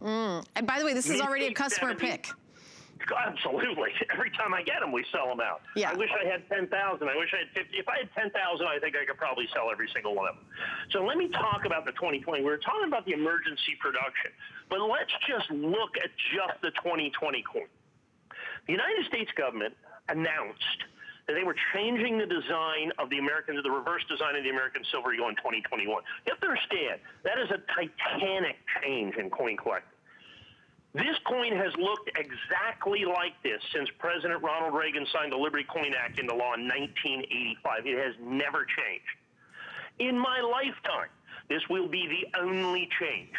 And by the way, this is already a customer 70. pick. Absolutely. Every time I get them, we sell them out. Yeah. I wish I had 10,000. I wish I had 50. If I had 10,000, I think I could probably sell every single one of them. So let me talk about the 2020. We were talking about the emergency production, but let's just look at just the 2020 coin. The United States government announced that they were changing the design of the reverse design of the American Silver Eagle in 2021. You have to understand, that is a titanic change in coin collecting. This coin has looked exactly like this since President Ronald Reagan signed the Liberty Coin Act into law in 1985. It has never changed. In my lifetime, this will be the only change.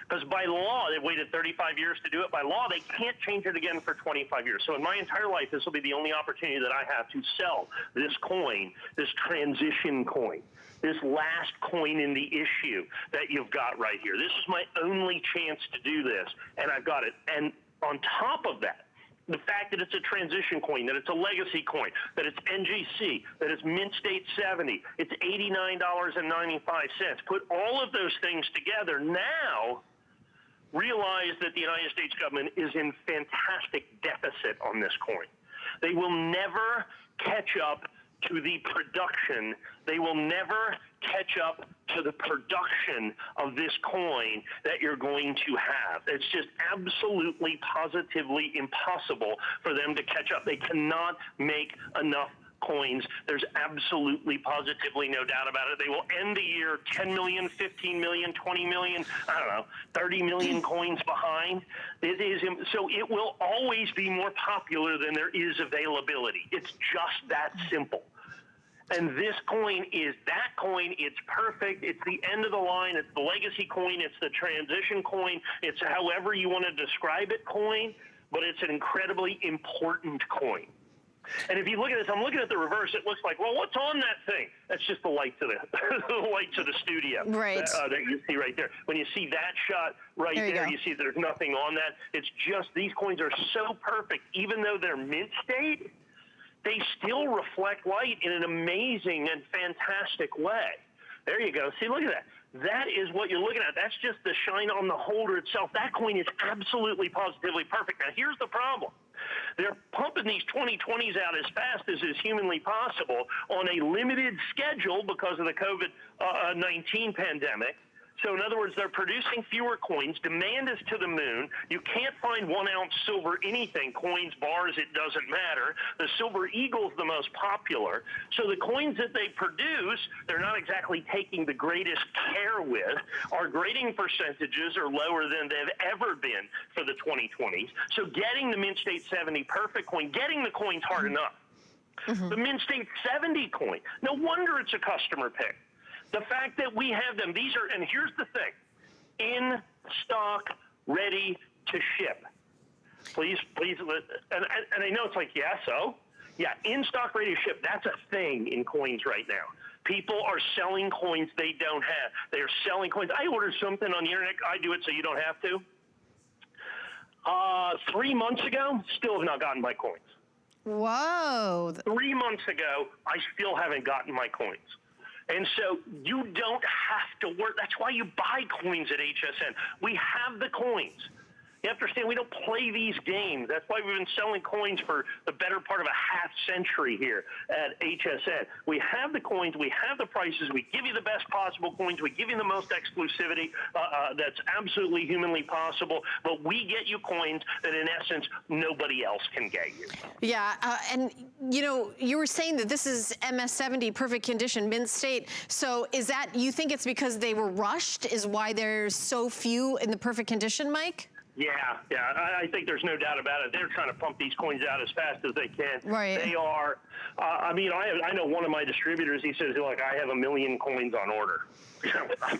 Because by law, they've waited 35 years to do it. By law, they can't change it again for 25 years. So in my entire life, this will be the only opportunity that I have to sell this coin, this transition coin, this last coin in the issue that you've got right here. This is my only chance to do this, and I've got it. And on top of that, the fact that it's a transition coin, that it's a legacy coin, that it's NGC, that it's Mint State 70, it's $89.95. Put all of those things together now, realize that the United States government is in fantastic deficit on this coin. They will never catch up to the production. They will never catch up to the production of this coin that you're going to have. It's just absolutely, positively impossible for them to catch up. They cannot make enough coins. There's absolutely, positively no doubt about it. They will end the year 10 million, 15 million, 20 million, I don't know, 30 million coins behind. So it will always be more popular than there is availability. It's just that simple. And this coin is that coin. It's perfect. It's the end of the line. It's the legacy coin. It's the transition coin. It's however you want to describe it coin, but it's an incredibly important coin. And if you look at this, I'm looking at the reverse. It looks like, well, what's on that thing? That's just the light to the light to the studio. Right. That you see right there. When you see that shot right there, you see there's nothing on that. It's just these coins are so perfect, even though they're mint state. They still reflect light in an amazing and fantastic way. There you go. See, look at that. That is what you're looking at. That's just the shine on the holder itself. That coin is absolutely, positively perfect. Now, here's the problem. They're pumping these 2020s out as fast as is humanly possible on a limited schedule because of the COVID-19 pandemic. So in other words, they're producing fewer coins. Demand is to the moon. You can't find 1 ounce silver anything, coins, bars, it doesn't matter. The Silver Eagle's the most popular. So the coins that they produce, they're not exactly taking the greatest care with. Our grading percentages are lower than they've ever been for the 2020s. So getting the Mint State 70 perfect coin, getting the coin's hard enough. The Mint State 70 coin, no wonder it's a customer pick. The fact that we have them, these are, and here's the thing, in stock, ready to ship. Please, and I know it's like, yeah, so? Yeah, in stock, ready to ship, that's a thing in coins right now. People are selling coins they don't have. They are selling coins. I ordered something on the internet. I do it so you don't have to. 3 months ago, still have not gotten my coins. Whoa. 3 months ago, I still haven't gotten my coins. And so you don't have to work. That's why you buy coins at HSN. We have the coins. You have to understand, we don't play these games. That's why we've been selling coins for the better part of a half century here at HSN. We have the coins. We have the prices. We give you the best possible coins. We give you the most exclusivity that's absolutely humanly possible. But we get you coins that, in essence, nobody else can get you. Yeah, and, you know, you were saying that this is MS70, perfect condition, mint state. So is that, you think it's because they were rushed is why there's so few in the perfect condition, Mike? Yeah, I think there's no doubt about it. They're trying to pump these coins out as fast as they can. Right. They are. I mean, I know one of my distributors. He says, "Look, I have 1 million coins on order.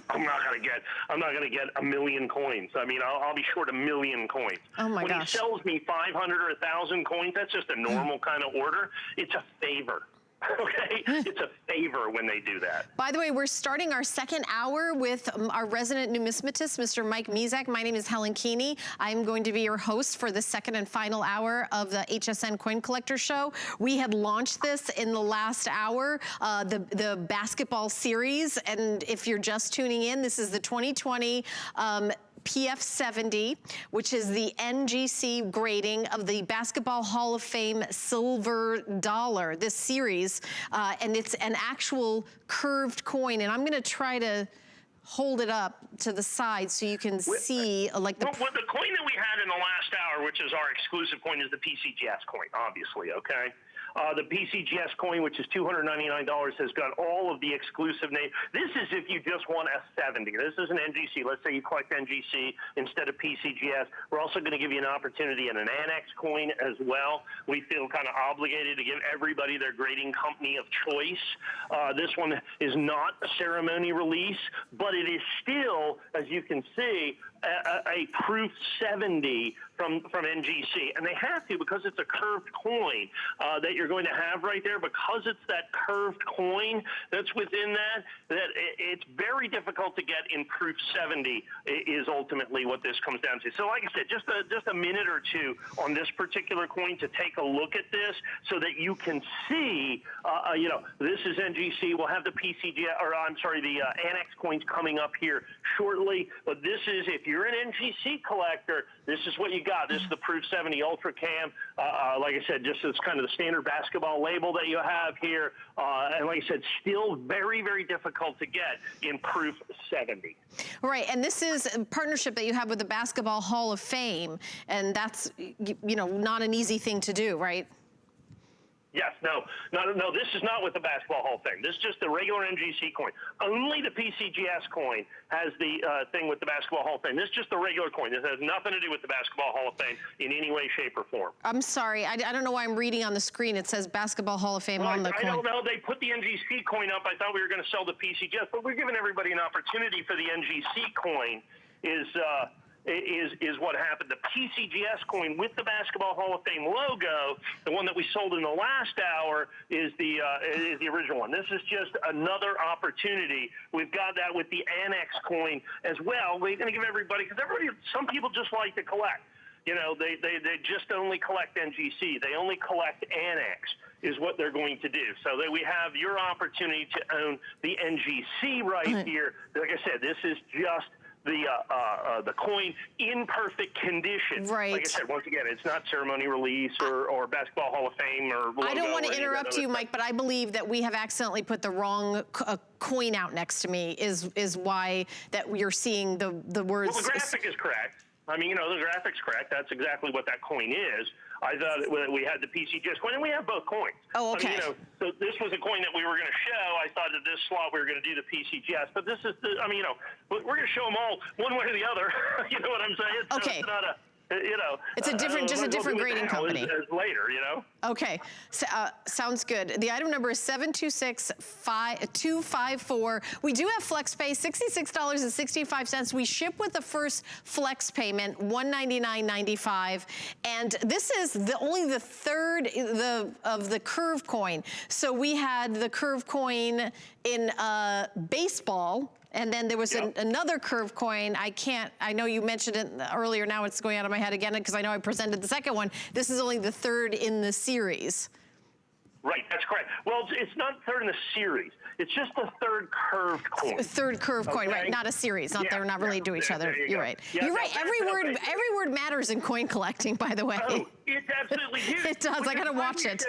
I'm not going to get 1 million coins. I mean, I'll be short 1 million coins. Oh my gosh! When he sells me 500 or 1,000 coins, that's just a normal kind of order. It's a favor." Okay, it's a favor when they do that. By the way, we're starting our second hour with our resident numismatist, Mr. Mike Mezek. My name is Helen Keeney. I'm going to be your host for the second and final hour of the HSN Coin Collector Show. We had launched this in the last hour, the basketball series, and if you're just tuning in, this is the 2020 PF70, which is the NGC grading of the Basketball Hall of Fame silver dollar, this series, and it's an actual curved coin. And I'm gonna try to hold it up to the side so you can see like the... Well, the coin that we had in the last hour, which is our exclusive coin, is the PCGS coin, obviously, okay? The PCGS coin, which is $299, has got all of the exclusive name. This is if you just want a 70. This is an NGC. Let's say you collect NGC instead of PCGS. We're also going to give you an opportunity in an Annex coin as well. We feel kind of obligated to give everybody their grading company of choice. This one is not a ceremony release, but it is still, as you can see, a proof 70 from NGC, and they have to because it's a curved coin that you're going to have right there. Because it's that curved coin that's within that it's very difficult to get in proof 70 is ultimately what this comes down to. So like I said, just a minute or two on this particular coin to take a look at this so that you can see, you know, this is NGC. We'll have the PCG, or I'm sorry, the Annex coins coming up here shortly, but this is, if you're an NGC collector, this is what you got. This is the Proof 70 Ultra Cam. Like I said, just it's kind of the standard basketball label that you have here. And like I said, still very, very difficult to get in Proof 70. Right, and this is a partnership that you have with the Basketball Hall of Fame, and that's, you know, not an easy thing to do, right? Yes, no, this is not with the Basketball Hall of Fame. This is just the regular NGC coin. Only the PCGS coin has the thing with the Basketball Hall of Fame. This is just the regular coin. This has nothing to do with the Basketball Hall of Fame in any way, shape, or form. I'm sorry, I don't know why I'm reading on the screen. It says Basketball Hall of Fame on the coin. I don't know. They put the NGC coin up. I thought we were going to sell the PCGS, but we're giving everybody an opportunity for the NGC coin is what happened. The PCGS coin with the Basketball Hall of Fame logo, the one that we sold in the last hour, is the original one. This is just another opportunity. We've got that with the Annex coin as well. We're going to give everybody, because some people just like to collect. You know, they just only collect NGC. They only collect Annex is what they're going to do. So that we have your opportunity to own the NGC right here. Like I said, this is just the coin in perfect condition. Right. Like I said, once again, it's not ceremony release or Basketball Hall of Fame or logo. I don't want to interrupt you, Mike, but I believe that we have accidentally put the wrong coin out next to me is why that you're seeing the words. Well, the graphic is correct. I mean, you know, the graphic's correct. That's exactly what that coin is. I thought we had the PCGS coin, and we have both coins. Oh, okay. I mean, you know, so this was a coin that we were going to show. I thought that this slot we were going to do the PCGS, but this is I mean, you know, we're going to show them all one way or the other. You know what I'm saying? Okay. So it's not a, you know, it's just a different grading company. As later, you know. Okay, so, sounds good. The item number is 726254. We do have FlexPay, $66.65. We ship with the first Flex payment, $199.95, and this is only the third of the curve coin. So we had the curve coin in baseball. And then there was another curve coin. I know you mentioned it earlier. Now it's going out of my head again because I know I presented the second one. This is only the third in the series. Right, that's correct. Well, it's not third in the series. It's just the third curved coin. Third curved coin, right? Not a series. They're not related to each other. You're right. Yeah, You're right. Every word matters in coin collecting, by the way. Oh, it's absolutely huge. It does. I got to watch it.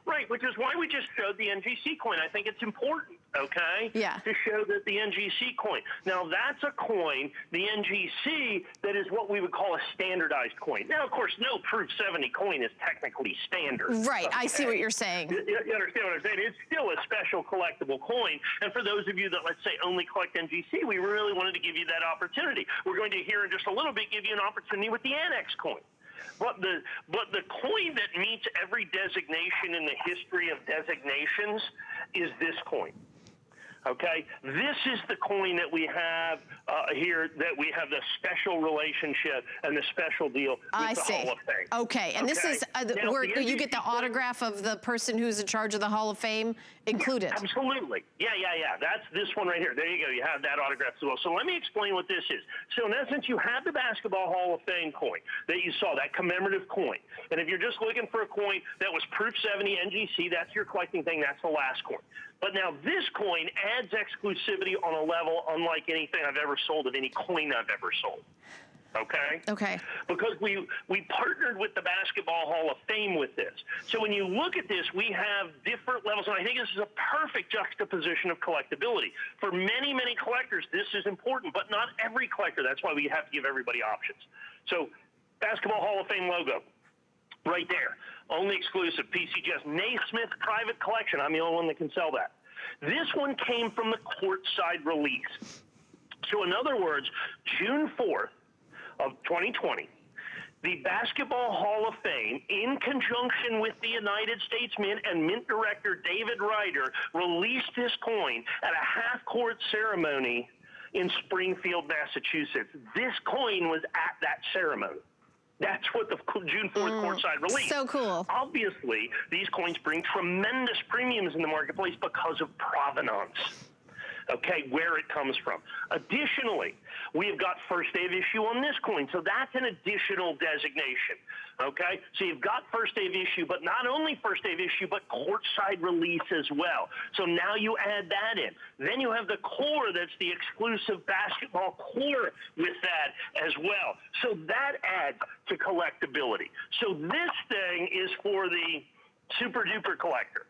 Right, which is why we just showed the NGC coin. I think it's important, okay? Yeah. To show that the NGC coin. Now, that's a coin, the NGC, that is what we would call a standardized coin. Now, of course, no Proof 70 coin is technically standard. Right, okay? I see what you're saying. You understand what I'm saying? It's still a special collectible coin. And for those of you that, let's say, only collect NGC, we really wanted to give you that opportunity. We're going to, here in just a little bit, give you an opportunity with the Annex coin. But the coin that meets every designation in the history of designations is this coin. Okay, this is the coin that we have here, that we have the special relationship and the special deal with the Hall of Fame. Okay, and this is where you get the autograph of the person who's in charge of the Hall of Fame included. Yeah, absolutely. Yeah. That's this one right here. There you go. You have that autograph as well. So let me explain what this is. So in essence, you have the Basketball Hall of Fame coin that you saw, that commemorative coin. And if you're just looking for a coin that was Proof 70 NGC, that's your collecting thing. That's the last coin. But now this coin adds exclusivity on a level unlike anything I've ever sold of any coin I've ever sold. Okay? Okay. Because we partnered with the Basketball Hall of Fame with this. So when you look at this, we have different levels, and I think this is a perfect juxtaposition of collectability. For many, many collectors, this is important, but not every collector. That's why we have to give everybody options. So Basketball Hall of Fame logo, right there. Only exclusive, PCGS Naismith Private Collection. I'm the only one that can sell that. This one came from the courtside release. So in other words, June 4th, of 2020, the Basketball Hall of Fame, in conjunction with the United States Mint and Mint Director David Ryder, released this coin at a half-court ceremony in Springfield, Massachusetts. This coin was at that ceremony. That's what the June 4th courtside release. So cool. Obviously, these coins bring tremendous premiums in the marketplace because of provenance. Okay, where it comes from. Additionally, we have got first day of issue on this coin, so that's an additional designation. Okay, so you've got first day of issue, but not only first day of issue, but courtside release as well. So now you add that in. Then you have the core that's the exclusive basketball core with that as well. So that adds to collectability. So this thing is for the super duper collector.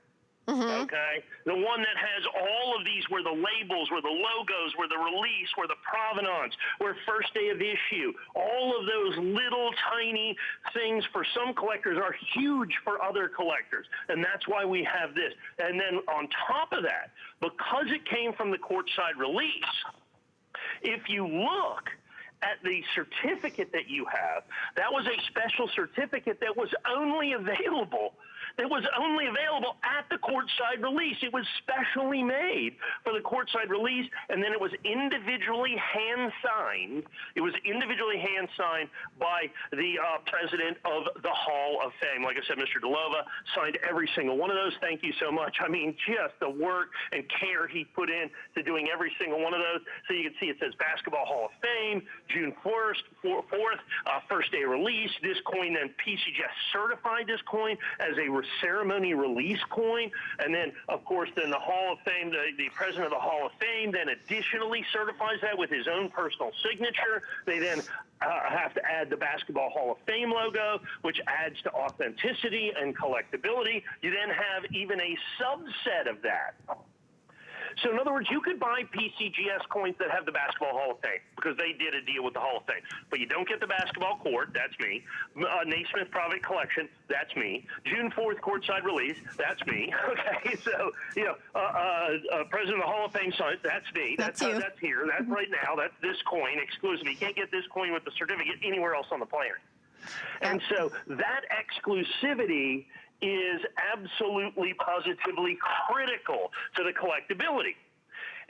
Okay, the one that has all of these, where the labels, where the logos, where the release, where the provenance, where first day of issue, all of those little tiny things for some collectors are huge for other collectors, and that's why we have this. And then on top of that, because it came from the courtside release, if you look at the certificate that you have, that was a special certificate that was only available at the courtside release. It was specially made for the courtside release, and then it was individually hand-signed. It was individually hand-signed by the president of the Hall of Fame. Like I said, Mr. DeLova signed every single one of those. Thank you so much. I mean, just the work and care he put in to doing every single one of those. So you can see it says Basketball Hall of Fame, June 4th, first day release. This coin then PCGS certified this coin as a ceremony release coin, and then of course then the Hall of Fame, the president of the Hall of Fame then additionally certifies that with his own personal signature. They then have to add the Basketball Hall of Fame logo, which adds to authenticity and collectability. You then have even a subset of that. So in other words, you could buy PCGS coins that have the Basketball Hall of Fame because they did a deal with the Hall of Fame. But you don't get the basketball court, that's me. Naismith Private Collection, that's me. June 4th courtside release, that's me. Okay, so, you know, President of the Hall of Fame, that's me. That's you. That's here. That's right now. That's this coin exclusively. You can't get this coin with the certificate anywhere else on the planet. And so that exclusivity is absolutely, positively critical to the collectability.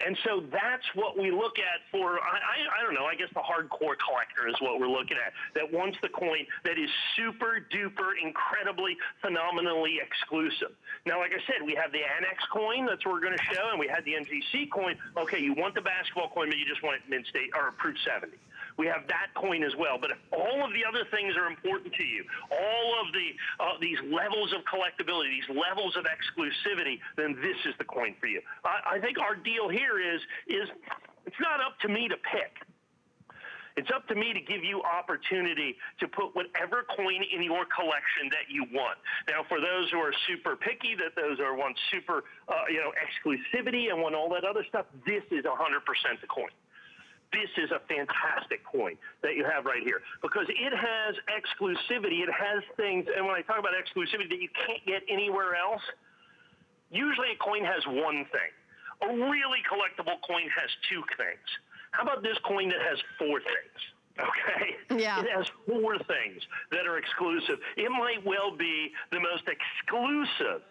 And so that's what we look at for, I don't know, I guess the hardcore collector is what we're looking at, that wants the coin that is super duper, incredibly, phenomenally exclusive. Now, like I said, we have the Annex coin, that's what we're going to show, and we had the MGC coin. Okay, you want the basketball coin, but you just want it mint state or approved 70. We have that coin as well. But if all of the other things are important to you, all of these levels of collectability, these levels of exclusivity, then this is the coin for you. I think our deal here is it's not up to me to pick. It's up to me to give you opportunity to put whatever coin in your collection that you want. Now, for those who are super picky, want super, exclusivity and want all that other stuff, this is 100% the coin. This is a fantastic coin that you have right here because it has exclusivity. It has things, and when I talk about exclusivity that you can't get anywhere else, usually a coin has one thing. A really collectible coin has two things. How about this coin that has four things? Okay? Yeah. It has four things that are exclusive. It might well be the most exclusive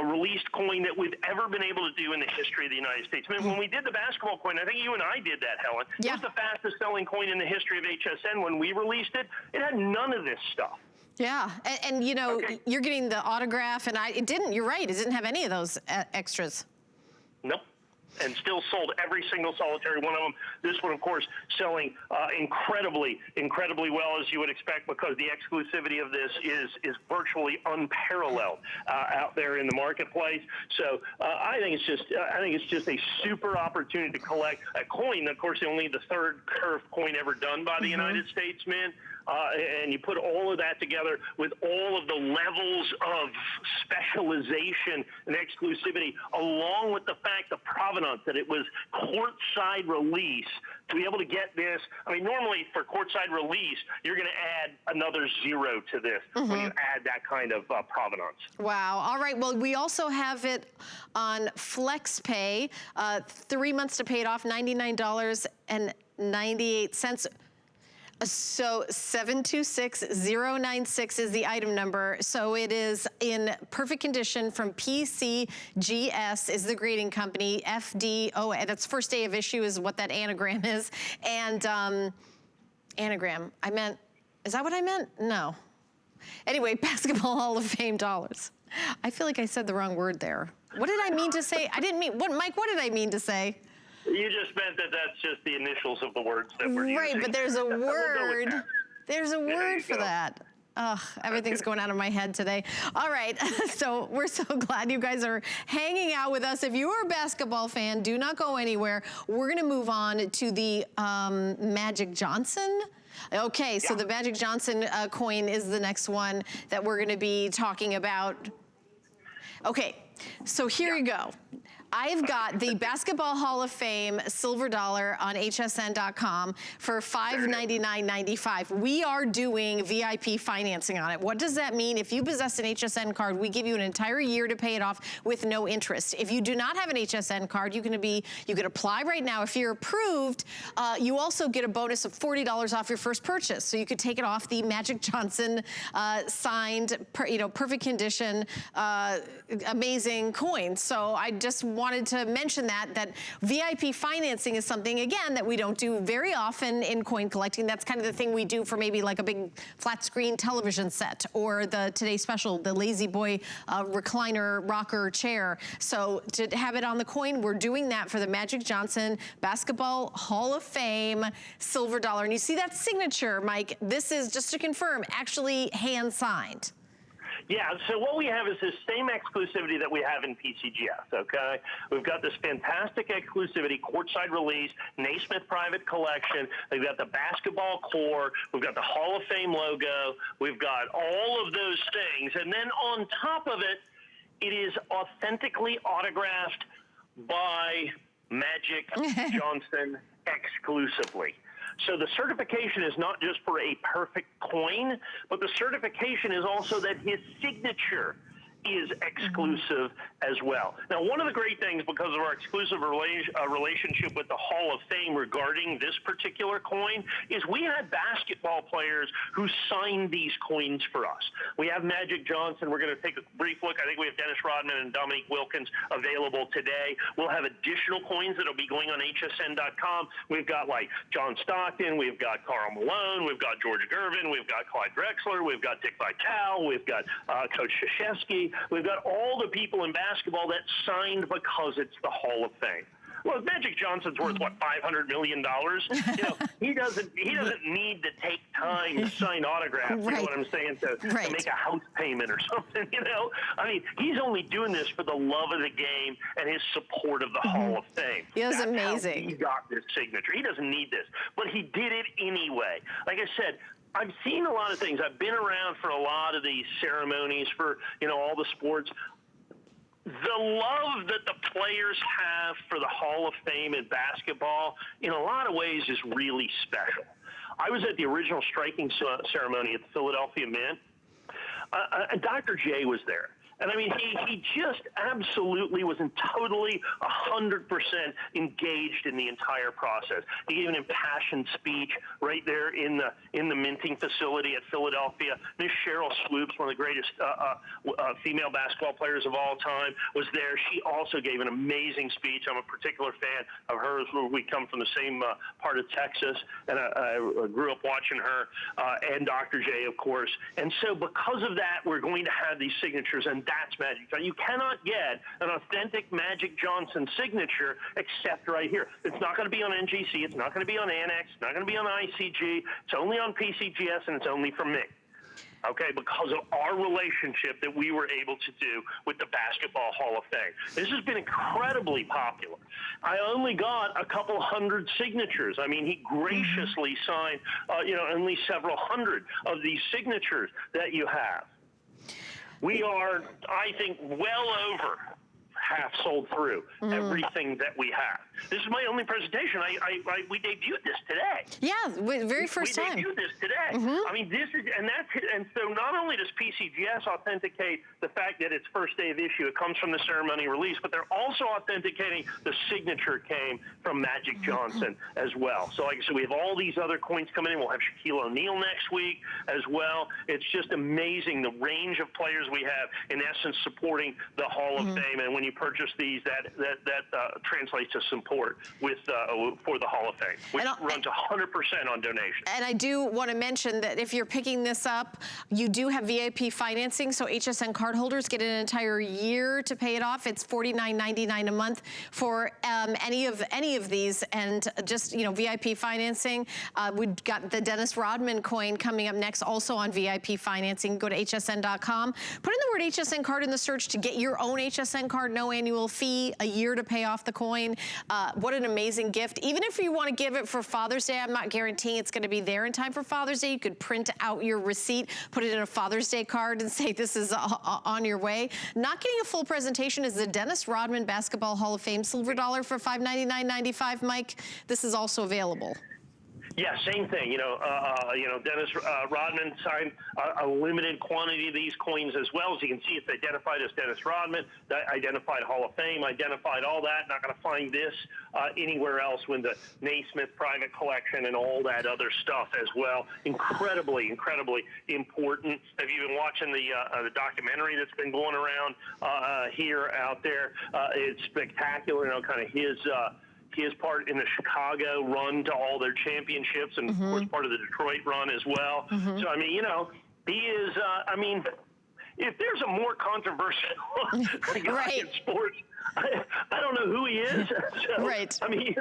released coin that we've ever been able to do in the history of the United States. I mean, when we did the basketball coin, I think you and I did that, Helen. Yeah. It was the fastest selling coin in the history of HSN when we released it. It had none of this stuff. Yeah, and you know, Okay. You're getting the autograph, and you're right, it didn't have any of those extras. Nope. and still sold every single solitary one of them. This one, of course, selling incredibly well, as you would expect, because the exclusivity of this is virtually unparalleled out there in the marketplace. So I think it's just a super opportunity to collect a coin. Of course, only the third curved coin ever done by the United States Mint. And you put all of that together with all of the levels of specialization and exclusivity, along with the fact, the provenance, that it was courtside release, to be able to get this. I mean, normally for courtside release, you're going to add another zero to this when you add that kind of provenance. Wow. All right. Well, we also have it on FlexPay, 3 months to pay it off, $99.98. So 726096 is the item number. So it is in perfect condition from PCGS is the grading company. FDO, that's first day of issue is what that anagram is. And anagram, I meant, is that what I meant? No. Anyway, Basketball Hall of Fame dollars. I feel like I said the wrong word there. What did I mean to say? I didn't mean, Mike, what did I mean to say? You just meant that that's just the initials of the words that we're using. Right, but there's a word. There's a word for that. Ugh, everything's going out of my head today. All right, so we're so glad you guys are hanging out with us. If you are a basketball fan, do not go anywhere. We're gonna move on to the Magic Johnson. Okay, so the Magic Johnson coin is the next one that we're gonna be talking about. Okay, so here you go. I've got the Basketball Hall of Fame silver dollar on hsn.com for $599.95. We are doing VIP financing on it. What does that mean? If you possess an HSN card, we give you an entire year to pay it off with no interest. If you do not have an HSN card, you can apply right now. If you're approved, you also get a bonus of $40 off your first purchase. So you could take it off the Magic Johnson signed, perfect condition, amazing coin. So I just wanted to mention that VIP financing is something, again, that we don't do very often in coin collecting. That's kind of the thing we do for maybe like a big flat screen television set, or the Today Special, the Lazy Boy recliner rocker chair. So to have it on the coin, we're doing that for the Magic Johnson Basketball Hall of Fame silver dollar. And you see that signature, Mike? This is, just to confirm, actually hand signed. Yeah, so what we have is this same exclusivity that we have in PCGS, okay? We've got this fantastic exclusivity, courtside release, Naismith private collection. We've got the basketball core. We've got the Hall of Fame logo. We've got all of those things. And then on top of it, it is authentically autographed by Magic Johnson exclusively. So the certification is not just for a perfect coin, but the certification is also that his signature is exclusive as well. Now, one of the great things, because of our exclusive relationship with the Hall of Fame regarding this particular coin, is we had basketball players who signed these coins for us. We have Magic Johnson. We're going to take a brief look. I think we have Dennis Rodman and Dominique Wilkins available today. We'll have additional coins that will be going on hsn.com. We've got like John Stockton. We've got Karl Malone. We've got George Gervin. We've got Clyde Drexler. We've got Dick Vitale. We've got Coach Krzyzewski. We've got all the people in basketball that signed because it's the Hall of Fame. Well, if Magic Johnson's worth, what, $500 million? He doesn't need to take time to sign autographs, you know what I'm saying, to make a house payment or something, I mean, he's only doing this for the love of the game and his support of the Hall of Fame. That's How amazing. he got this signature. He doesn't need this, but he did it anyway. Like I said, I've seen a lot of things. I've been around for a lot of these ceremonies for, all the sports. The love that the players have for the Hall of Fame in basketball, in a lot of ways, is really special. I was at the original striking ceremony at the Philadelphia Mint, and Dr. J was there. And I mean, he just absolutely was totally 100% engaged in the entire process. He gave an impassioned speech right there in the minting facility at Philadelphia. Miss Cheryl Swoops, one of the greatest female basketball players of all time, was there. She also gave an amazing speech. I'm a particular fan of hers. We come from the same part of Texas, and I grew up watching her, and Dr. J, of course. And so because of that, we're going to have these signatures, and that's Magic Johnson. You cannot get an authentic Magic Johnson signature except right here. It's not going to be on NGC. It's not going to be on Annex. It's not going to be on ICG. It's only on PCGS, and it's only from me. Okay, because of our relationship that we were able to do with the Basketball Hall of Fame. This has been incredibly popular. I only got a couple hundred signatures. I mean, he graciously signed, only several hundred of these signatures that you have. We are, I think, well over half sold through everything that we have. This is my only presentation. We debuted this today. Yeah, very first time. We debuted this today. I mean, this is, and so not only does PCGS authenticate the fact that it's first day of issue, it comes from the ceremony release, but they're also authenticating the signature came from Magic Johnson as well. So like I said, we have all these other coins coming in. We'll have Shaquille O'Neal next week as well. It's just amazing the range of players we have, in essence, supporting the Hall of Fame. And when you purchase these, that translates to support with for the Hall of Fame, which runs 100% on donation. And I do want to mention that if you're picking this up, you do have VIP financing, so HSN cardholders get an entire year to pay it off. It's $49.99 a month for any of these, and just VIP financing. We've got the Dennis Rodman coin coming up next, also on VIP financing. Go to hsn.com. Put in the word HSN card in the search to get your own HSN card. No annual fee, a year to pay off the coin. What an amazing gift. Even if you want to give it for Father's Day, I'm not guaranteeing it's going to be there in time for Father's Day. You could print out your receipt, put it in a Father's Day card, and say this is on your way. Not getting a full presentation is the Dennis Rodman Basketball Hall of Fame silver dollar for $599.95. Mike, this is also available. Yeah, same thing. Dennis Rodman signed a limited quantity of these coins as well. As you can see, it's identified as Dennis Rodman, identified Hall of Fame, identified all that. Not going to find this anywhere else with the Naismith private collection and all that other stuff as well. Incredibly, incredibly important. Have you been watching the documentary that's been going around here out there? It's spectacular. Kind of his part in the Chicago run to all their championships, and of course part of the Detroit run as well. So I mean, he is. If there's a more controversial guy in sports, I don't know who he is. So, right. I mean,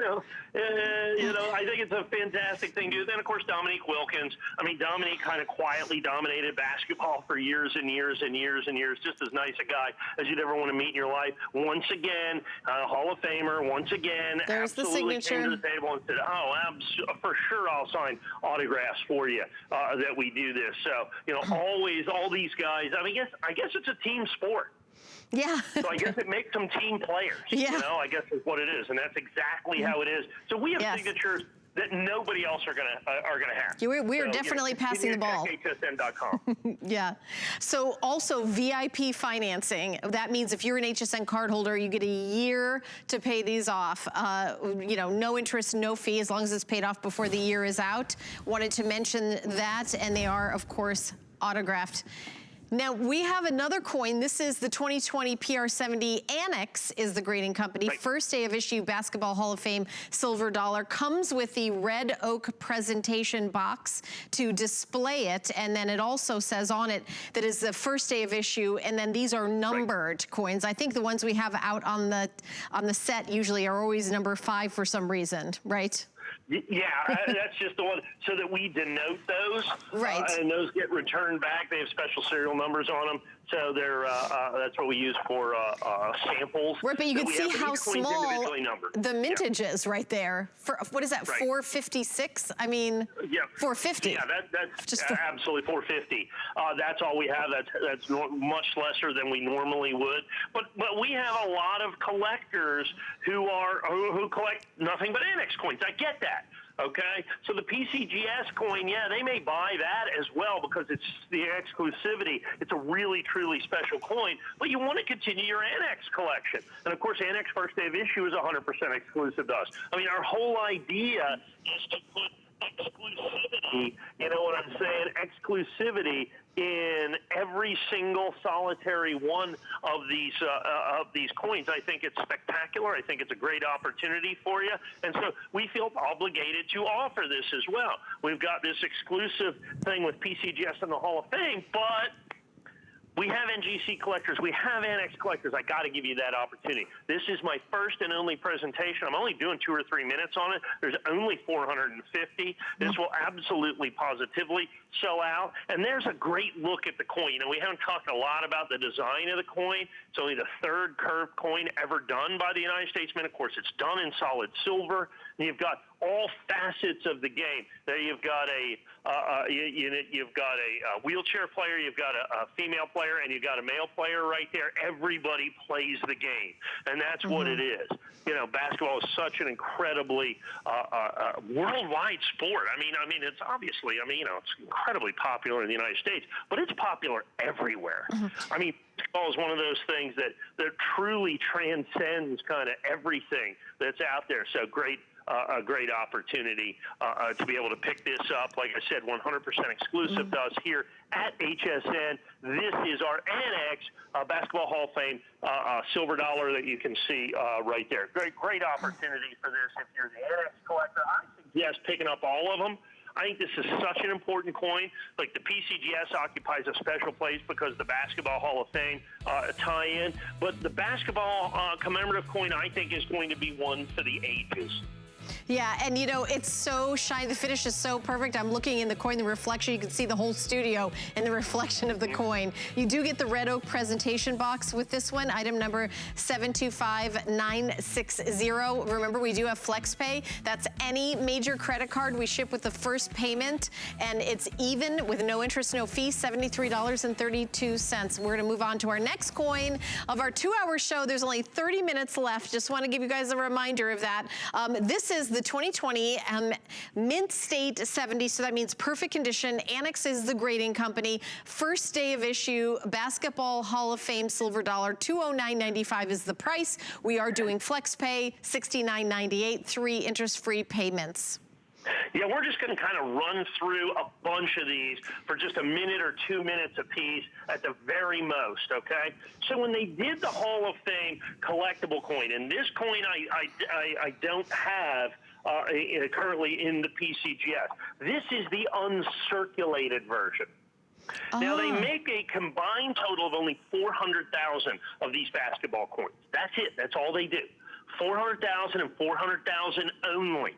I think it's a fantastic thing to do. Then, of course, Dominique Wilkins. I mean, Dominique kind of quietly dominated basketball for years and years and years and years. Just as nice a guy as you'd ever want to meet in your life. Once again, Hall of Famer. Once again, there's the absolutely signature. came to the table and said, "Oh, for sure, I'll sign autographs for you that we do this." So, always all these guys. I mean, I guess it's a team sport. Yeah. So I guess it makes them team players. Yeah. I guess is what it is, and that's exactly how it is. So we have signatures that nobody else are gonna have. We're definitely passing the ball. HSN.com. Yeah. So also VIP financing. That means if you're an HSN cardholder, you get a year to pay these off. No interest, no fee, as long as it's paid off before the year is out. Wanted to mention that, and they are, of course, autographed. Now, we have another coin. This is the 2020 PR70 Annex is the grading company. Right. First day of issue Basketball Hall of Fame silver dollar. Comes with the red oak presentation box to display it. And then it also says on it that is the first day of issue. And then these are numbered coins. I think the ones we have out on the set usually are always number 5 for some reason, right? Yeah, that's just the one, so that we denote those. Right. And those get returned back. They have special serial numbers on them. So they're that's what we use for samples. Right, but you can see how small the mintage is right there. For what is that? Right. 456. I mean, 450. Yeah, that's just absolutely 450. That's all we have. That's much lesser than we normally would. But we have a lot of collectors who collect nothing but Annex coins. I get that. Okay, so the PCGS coin, they may buy that as well because it's the exclusivity. It's a really, truly special coin, but you want to continue your Annex collection. And of course, Annex first day of issue is 100% exclusive to us. I mean, our whole idea is to put exclusivity, you know what I'm saying, exclusivity in every single solitary one of these coins. I think it's spectacular. I think it's a great opportunity for you. And so we feel obligated to offer this as well. We've got this exclusive thing with PCGS and the Hall of Fame, but We have NGC collectors. We have Annex collectors. I got to give you that opportunity. This is my first and only presentation. I'm only doing 2 or 3 minutes on it. There's only 450. This will absolutely, positively sell out. And there's a great look at the coin. You know, we haven't talked a lot about the design of the coin. It's only the 3rd curved coin ever done by the United States Mint. Of course, it's done in solid silver. And you've got all facets of the game. There you've got you've got a wheelchair player, you've got a female player, and you've got a male player right there. Everybody plays the game, and that's what it is. You know, basketball is such an incredibly worldwide sport. I mean, it's obviously, you know, it's incredibly popular in the United States, but it's popular everywhere. I mean, basketball is one of those things that truly transcends kind of everything that's out there. So a great opportunity to be able to pick this up. Like I said, 100% exclusive to us here at HSN. This is our Annex Basketball Hall of Fame silver dollar that you can see right there. Great opportunity for this. If you're the Annex collector, I suggest picking up all of them. I think this is such an important coin. Like, the PCGS occupies a special place because the Basketball Hall of Fame tie-in. But the basketball commemorative coin, I think, is going to be one for the ages. Yeah, and you know, it's so shiny. The finish is so perfect. I'm looking in the coin, the reflection. You can see the whole studio in the reflection of the coin. You do get the Red Oak presentation box with this one, item number 725960. Remember, we do have FlexPay. That's any major credit card we ship with the first payment, and it's even with no interest, no fee, $73.32. We're gonna move on to our next coin of our 2-hour show. There's only 30 minutes left. Just wanna give you guys a reminder of that. This is the 2020 Mint State 70, so that means perfect condition. Annex is the grading company. First day of issue, Basketball Hall of Fame silver dollar, $209.95 is the price. We are doing FlexPay, $69.98, 3 interest-free payments. Yeah, we're just going to kind of run through a bunch of these for just a minute or 2 minutes apiece at the very most, okay? So when they did the Hall of Fame collectible coin, and this coin I don't have currently in the PCGS. This is the uncirculated version. Now, they make a combined total of only 400,000 of these basketball coins. That's it. That's all they do. 400,000 and 400,000 only.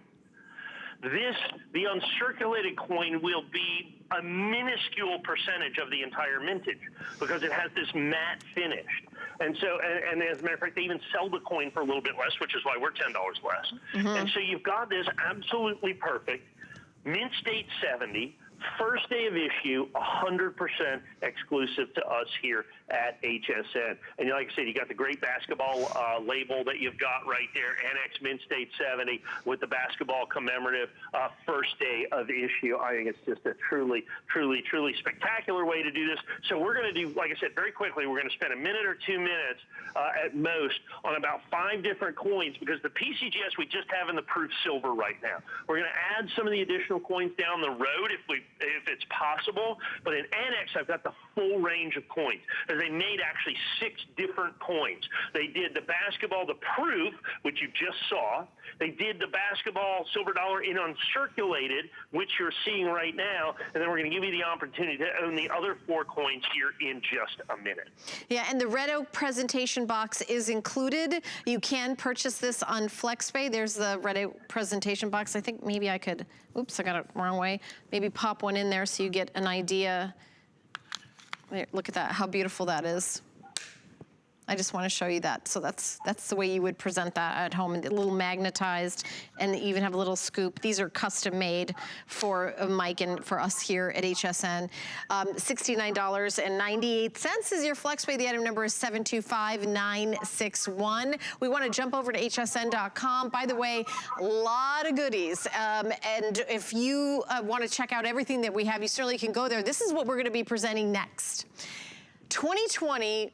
The uncirculated coin will be a minuscule percentage of the entire mintage because it has this matte finish. And so, and as a matter of fact, they even sell the coin for a little bit less, which is why we're $10 less. And so you've got this absolutely perfect Mint State 70, first day of issue, 100% exclusive to us here at HSN. And like I said, you got the great basketball label that you've got right there, Annex Mint State 70 with the basketball commemorative first day of issue. I think it's just a truly, truly, truly spectacular way to do this. So we're going to do, like I said, very quickly, we're going to spend a minute or 2 minutes at most on about 5 different coins because the PCGS we just have in the proof silver right now. We're going to add some of the additional coins down the road if it's possible, but in Annex, I've got the full range of coins. They made actually 6 different coins. They did the basketball, the proof, which you just saw. They did the basketball silver dollar in uncirculated, which you're seeing right now, and then we're going to give you the opportunity to own the other 4 coins here in just a minute. Yeah, and the Red Oak presentation box is included. You can purchase this on FlexPay. There's the Red Oak presentation box. I think maybe I could, oops, I got it wrong way. Maybe pop one in there so you get an idea. Look at that, how beautiful that is. I just want to show you that. So that's the way you would present that at home, and a little magnetized, and even have a little scoop. These are custom made for Mike and for us here at HSN. $69.98 is your FlexPay. The item number is 725961. We want to jump over to hsn.com. By the way, a lot of goodies. And if you want to check out everything that we have, you certainly can go there. This is what we're going to be presenting next. 2020.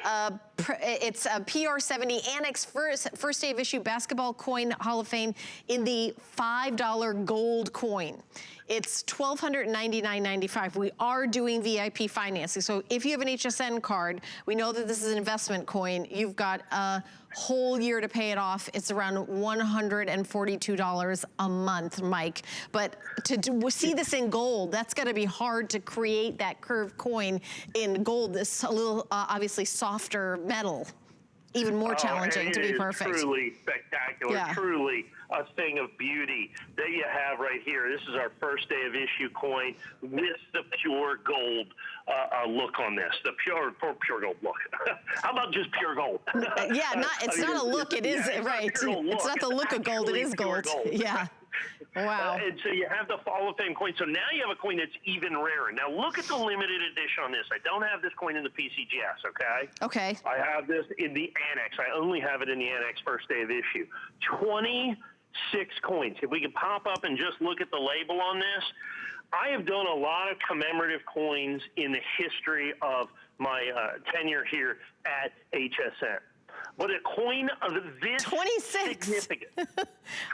It's a PR70 Annex first day of issue Basketball Coin Hall of Fame in the $5 gold coin. It's $1,299.95. We are doing VIP financing. So if you have an HSN card, we know that this is an investment coin. You've got a whole year to pay it off, it's around $142 a month, Mike. But see this in gold, that's got to be hard to create that curved coin in gold, this a little, obviously softer metal. Even more challenging to be perfect. Truly spectacular, truly a thing of beauty. There you have right here. This is our first day of issue coin with the pure gold look on this. The pure gold look. How about just pure gold? Yeah, it's not a look. It is right. It's not the look of gold. It is gold. Yeah. Wow. And so you have the Hall of Fame coin. So now you have a coin that's even rarer. Now look at the limited edition on this. I don't have this coin in the PCGS, okay? Okay. I have this in the Annex. I only have it in the Annex first day of issue. 26 coins. If we can pop up and just look at the label on this, I have done a lot of commemorative coins in the history of my tenure here at HSN. But a coin of this 26. significant,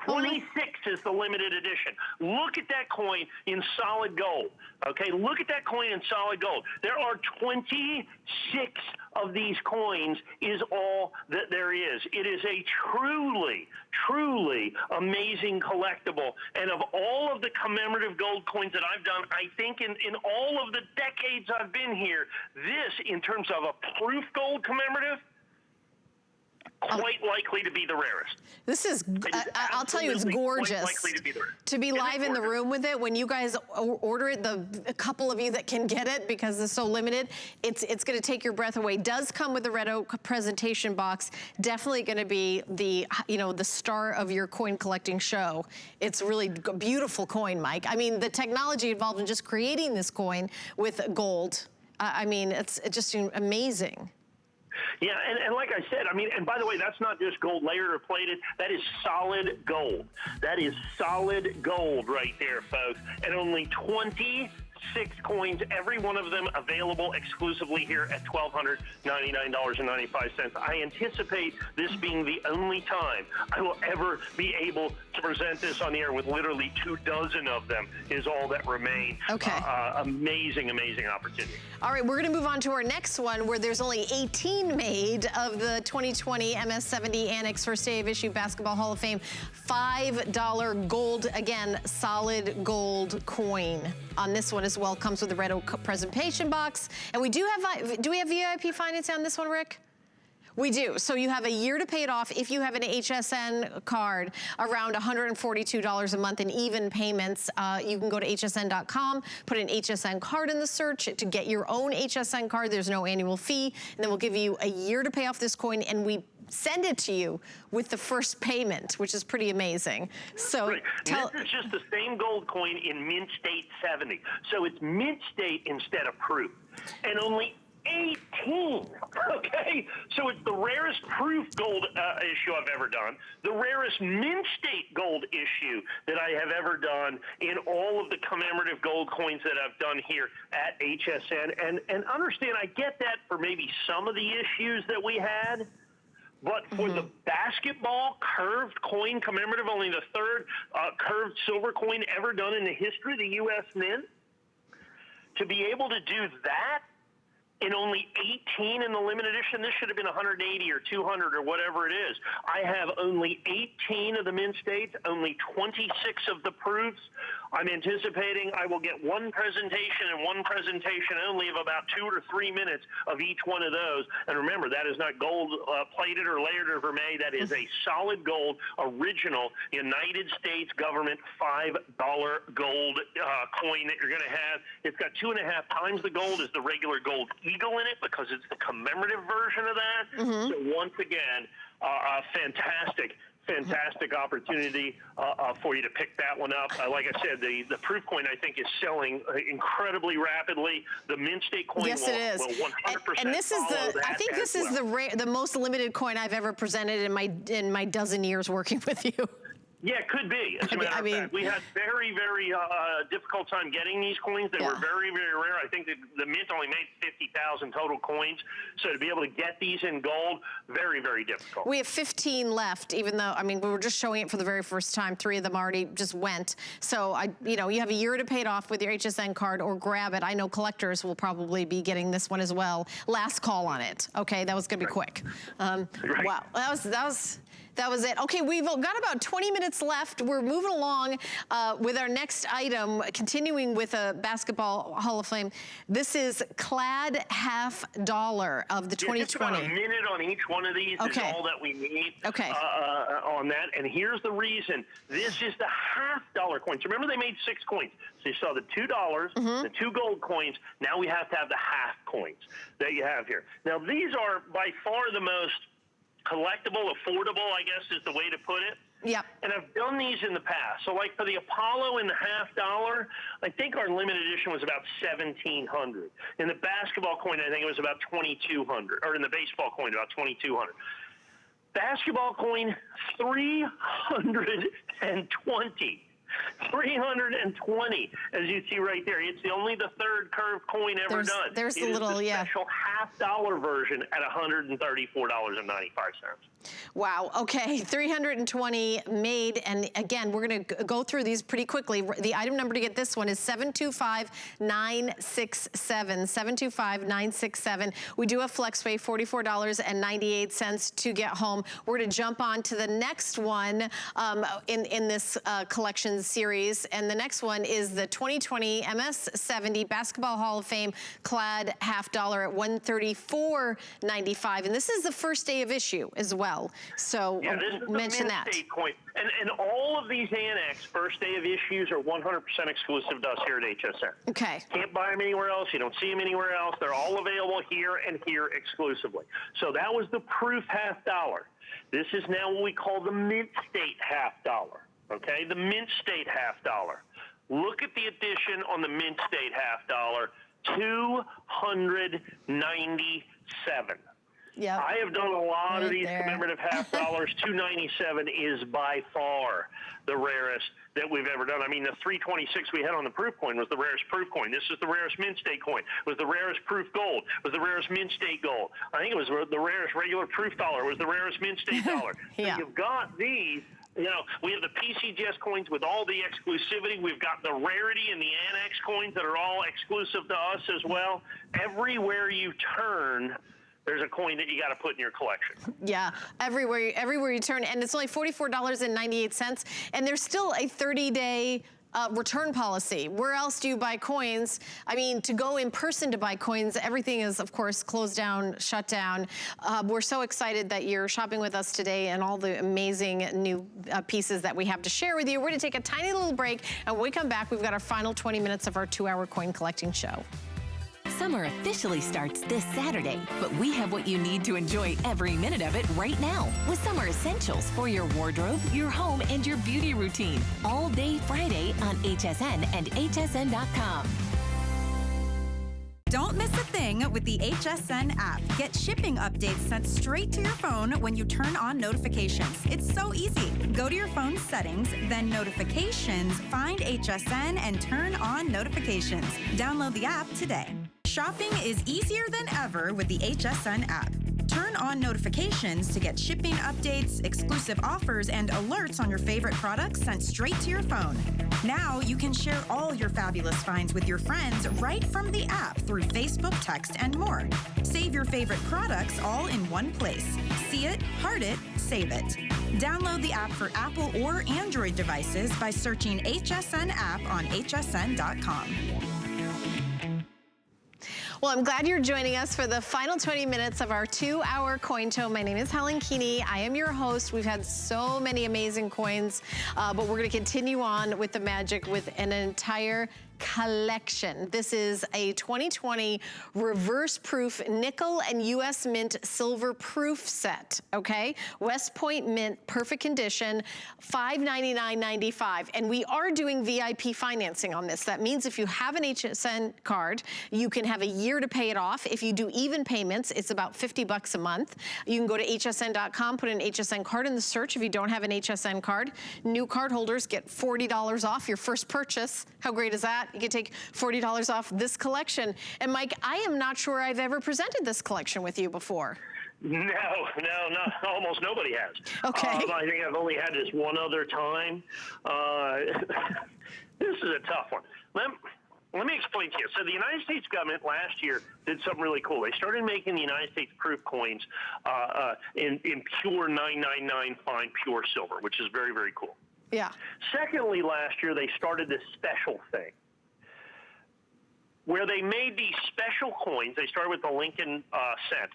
26 is the limited edition. Look at that coin in solid gold. Okay, look at that coin in solid gold. There are 26 of these coins is all that there is. It is a truly, truly amazing collectible. And of all of the commemorative gold coins that I've done, I think in all of the decades I've been here, this, in terms of a proof gold commemorative, quite likely to be the rarest. This is, I'll tell you, it's gorgeous. To be live in the room with it, when you guys order it, a couple of you that can get it because it's so limited, it's going to take your breath away. Does come with the Red Oak presentation box. Definitely going to be the, the star of your coin collecting show. It's really a beautiful coin, Mike. I mean, the technology involved in just creating this coin with gold, I mean, it's just amazing. Yeah, and like I said, I mean, and by the way, that's not just gold layered or plated. That is solid gold. That is solid gold right there, folks. And only 26 coins, every one of them available exclusively here at $1,299.95. I anticipate this being the only time I will ever be able to present this on the air with literally 24 of them is all that remain. Okay. Amazing, amazing opportunity. All right, we're going to move on to our next one where there's only 18 made of the 2020 MS-70 Annex First Day of Issue Basketball Hall of Fame. $5 gold, again, solid gold coin on this one as well. Comes with the Red Oak presentation box. And we do have VIP financing on this one, Rick? We do. So you have a year to pay it off if you have an HSN card, around $142 a month in even payments. You can go to hsn.com, put an HSN card in the search to get your own HSN card. There's no annual fee. And then we'll give you a year to pay off this coin, and we send it to you with the first payment, which is pretty amazing. So right. This is just the same gold coin in Mint State 70. So it's Mint State instead of proof. And only 18, okay? So it's the rarest proof gold issue I've ever done, the rarest Mint State gold issue that I have ever done in all of the commemorative gold coins that I've done here at HSN. And understand, I get that for maybe some of the issues that we had, but for the basketball curved coin commemorative, only the third curved silver coin ever done in the history of the U.S. Mint, to be able to do that in only 18 in the limited edition, this should have been 180 or 200 or whatever it is. I have only 18 of the Mint States, only 26 of the proofs. I'm anticipating I will get one presentation and one presentation only of about 2 or 3 minutes of each one of those. And remember, that is not gold plated or layered or vermeil. That is a solid gold, original United States government $5 gold coin that you're going to have. It's got 2.5 times the gold as the regular gold eagle in it because it's the commemorative version of that. So once again, fantastic opportunity for you to pick that one up. Like I said, the proof coin, I think, is selling incredibly rapidly. The Mint State coin will 100% and this is I think this is the most limited coin I've ever presented in my dozen years working with you. Yeah, it could be. As a matter of fact, we had very, very difficult time getting these coins. They were very, very rare. I think that the Mint only made 50,000 total coins. So to be able to get these in gold, very, very difficult. We have 15 left, even though, I mean, we were just showing it for the very first time. 3 of them already just went. So, you know, you have a year to pay it off with your HSN card or grab it. I know collectors will probably be getting this one as well. Last call on it. Okay, that was going to be quick. Wow, that was it. Okay, we've got about 20 minutes left. We're moving along with our next item, continuing with a Basketball Hall of Fame. This is clad $50 of the 2020. Just about a minute on each one of these is all that we need on that. And here's the reason. This is the $50 coins. Remember, they made 6 coins. So you saw the $2, the 2 gold coins. Now we have to have the half coins that you have here. Now, these are by far the most collectible, affordable, I guess is the way to put it. Yep. And I've done these in the past. So like for the Apollo and the $50, I think our limited edition was about $1,700. In the basketball coin, I think it was about $2,200. Or in the baseball coin, about $2,200. Basketball coin, $320. 320, as you see right there. It's only the 3rd curved coin ever done. There's the little, special $50 version at $134.95. Wow, okay, 320 made, and again, we're gonna go through these pretty quickly. The item number to get this one is 725967, 725967. We do have FlexPay, $44.98 to get home. We're gonna jump on to the next one in this collection series, and the next one is the 2020 MS70 Basketball Hall of Fame clad $50 at $134.95, and this is the first day of issue as well. So yeah, this is mention the that. State coin. And all of these Annex first day of issues are 100% exclusive to us here at HSN. Okay. Can't buy them anywhere else. You don't see them anywhere else. They're all available here and here exclusively. So that was the proof $50. This is now what we call the Mint State $50. Okay, the Mint State $50. Look at the addition on the Mint State $50. $297. Yeah, I have done a lot of these commemorative $50. $297 is by far the rarest that we've ever done. I mean, the 326 we had on the proof coin was the rarest proof coin. This is the rarest Mint State coin. Was the rarest proof gold. Was the rarest Mint State gold. I think it was the rarest regular proof dollar. Was the rarest Mint State dollar. Yeah. So you've got these. You know, we have the PCGS coins with all the exclusivity. We've got the rarity and the Annex coins that are all exclusive to us as well. Everywhere you turn, there's a coin that you got to put in your collection. Yeah, everywhere you turn, and it's only $44.98, and there's still a 30-day return policy. Where else do you buy coins? I mean, to go in person to buy coins, everything is, of course, closed down, shut down. We're so excited that you're shopping with us today and all the amazing new pieces that we have to share with you. We're going to take a tiny little break, and when we come back, we've got our final 20 minutes of our 2-hour coin collecting show. Summer officially starts this Saturday, but we have what you need to enjoy every minute of it right now with summer essentials for your wardrobe, your home, and your beauty routine. All day Friday on HSN and hsn.com. Don't miss a thing with the HSN app. Get shipping updates sent straight to your phone when you turn on notifications. It's so easy. Go to your phone's settings, then notifications, find HSN, and turn on notifications. Download the app today. Shopping is easier than ever with the HSN app. Turn on notifications to get shipping updates, exclusive offers, and alerts on your favorite products sent straight to your phone. Now you can share all your fabulous finds with your friends right from the app through Facebook, text, and more. Save your favorite products all in one place. See it, heart it, save it. Download the app for Apple or Android devices by searching HSN app on hsn.com. Well, I'm glad you're joining us for the final 20 minutes of our 2-hour coin show. My name is Helen Keeney. I am your host. We've had so many amazing coins, but we're going to continue on with the magic with an entire Collection. This is a 2020 reverse proof nickel and US Mint silver proof set, okay? West Point Mint, perfect condition, $599.95. And we are doing VIP financing on this. That means if you have an HSN card, you can have a year to pay it off. If you do even payments, it's about $50 a month. You can go to hsn.com, put an HSN card in the search if you don't have an HSN card. New card holders get $40 off your first purchase. How great is that? You can take $40 off this collection. And Mike, I am not sure I've ever presented this collection with you before. No, not almost nobody has. Okay. I think I've only had this one other time. This is a tough one. Let me explain to you. So the United States government last year did something really cool. They started making the United States proof coins in pure 999 fine pure silver, which is very, very cool. Yeah. Secondly, last year they started this special thing where they made these special coins. They started with the Lincoln cent.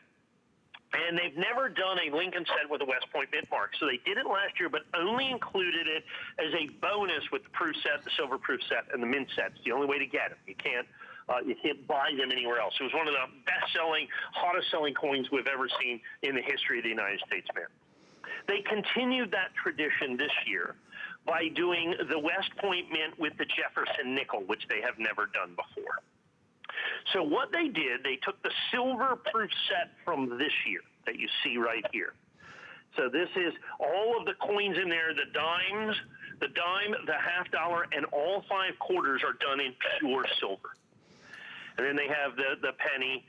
And they've never done a Lincoln cent with a West Point Mint mark. So they did it last year, but only included it as a bonus with the proof set, the silver proof set, and the mint set. It's the only way to get them. You can't buy them anywhere else. It was one of the best-selling, hottest-selling coins we've ever seen in the history of the United States Mint. They continued that tradition this year by doing the West Point Mint with the Jefferson nickel, which they have never done before. So what they did, they took the silver proof set from this year that you see right here. So this is all of the coins in there, the dimes, the dime, the half dollar, and all 5 quarters are done in pure silver. And then they have the penny,